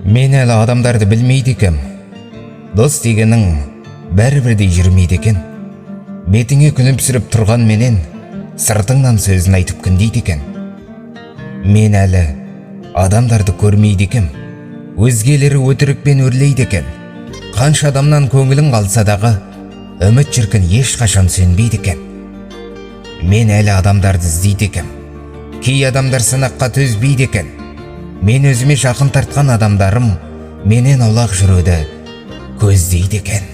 Мен әлі адамдарды білмейді екем. Дос дегенің бәрібірдей жүрмейді екен. Бетіңе күлімсіреп тұрған менен сыртыңнан сөзін айтып күндейді екен. Мен әлі адамдарды көрмейді екем. Өзгелері өтірікпен өрлейді екен. Қанша адамнан көңілің қалса дағы, үміт шіркін ешқашан сөнбейді екен. Мен әлі адамдарды іздейді екем. Кей адамдар сынаққа төзбейді екен. Мен өзіме жақын тартқан адамдарым менен аулақ жүруді көздейді екен.